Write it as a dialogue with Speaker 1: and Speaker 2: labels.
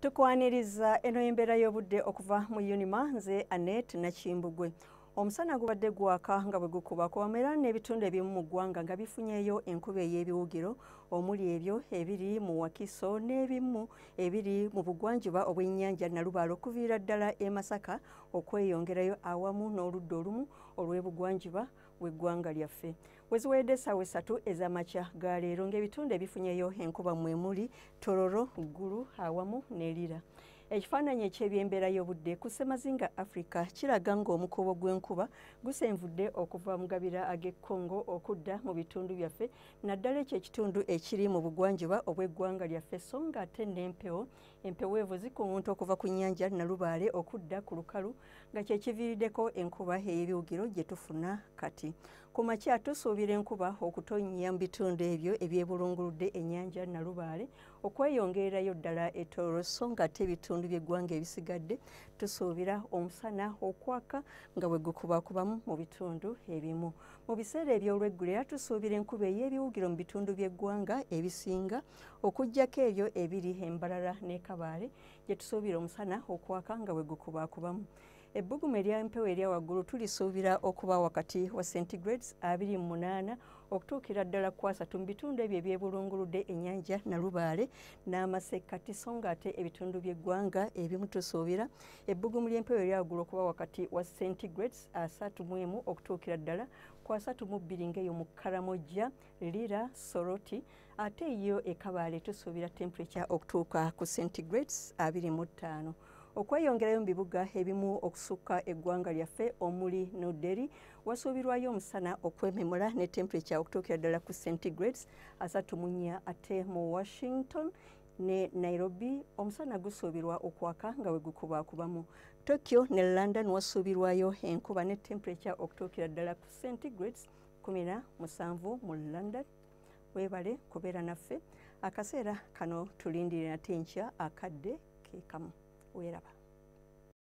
Speaker 1: Tukwaniriza eno embeera y'obudde okuva mu Unima nze Annette Nakimbugwe. Omusana gubadde gwaka nga bwe gukuba kwamera n'ebitundu ebimu mu ggwanga nga bifunyeeyo enkuba ey'ebiwugiro omuli ebyo ebiri mu Wakiso n'ebimu ebiri mu bugwanjuba obw'ennyanja Nalubaale okuviira ddala e Masaka okweyongerayo awamu n'oludda olumu olw'ebugwanjuba bw'eggwanga lyaffe. Weziwedde essaawa 3 ez'amakya ga leero ng'ebitundu ebifunyeeyo enkuba mwe muli Tororo, Gulu awamu ne Lira. Ekifaananyi eky'ebyembeera y'obudde ku Ssemazinga Africa kiraga ng'omukuubo gw'enkuba gusenvudde okuva mu gabira ag'e Congo okudda mu bitundu byaffe naddala ekyo ekitundu ekiri mu bugwanjuba obw'eggwanga lyaffe so ng'ate empeweevu zikuŋŋunta okuva ku nnyanja Nalubaale okudda ku lukalu nga kye kiviiriddeko enkuba ey'ebiwugiro gye tufuna kati. Ku makya tusuubira enkuba okutonnya mu bitundu ebyo ebyebulunguludde ennyanja Nalubaale okweyongererayo ddala e Tororo so ng'ate ebitundu by'eggwanga ebisigadde tusuubira omusana okwaka nga bwe gukubakubamu mu bitundu ebimu. Mu biseera eby'olweggulo era tusuubira enkuba ey'ebiwugiro mu bitundu by'eggwanga ebisinga okuggyako ebyo ebiri e Mbarara ne Kabaale gye tusuubira omusana okwaka nga bwe gukubakubamu. Ebbugumu ery'empewo erya waggulu tulisuubira okuba wakati wa centigrades 28 okutuukira ddala ku 3 mu bitundu ebyo ebyebulunguludde ennyanja Nalubaale n'amasekkati so ng'ate ebitundu by'eggwanga ebimu tusuubira ebbugumu ly'empewo erya waggulu okuba wakati wa centigrades 31 okutuukira ddala ku 32 ng'eyo mu Karamojja, Lira, Soroti ate yo e Kabaale tusuubira temperature okutuuka ku centigrades 25. Okweyongerayo mu bibuga ebimu okusukka eggwanga lyaffe omuli New Delhi wasuubirwayo omusana okwememula ne temperature okutuukira ddala ku centigrades 34 ate mu Washington ne Nairobi omusana gusuubirwa okwaka nga bwe gukubakubamu. Tokyo ne London wasuubirwayo enkuba ne temperature okutuukira ddala ku centigrades 17 mu London. Weebale kubeera naffe akaseera kano tulindirira nate enkya akadde ke kamu. Weeraba.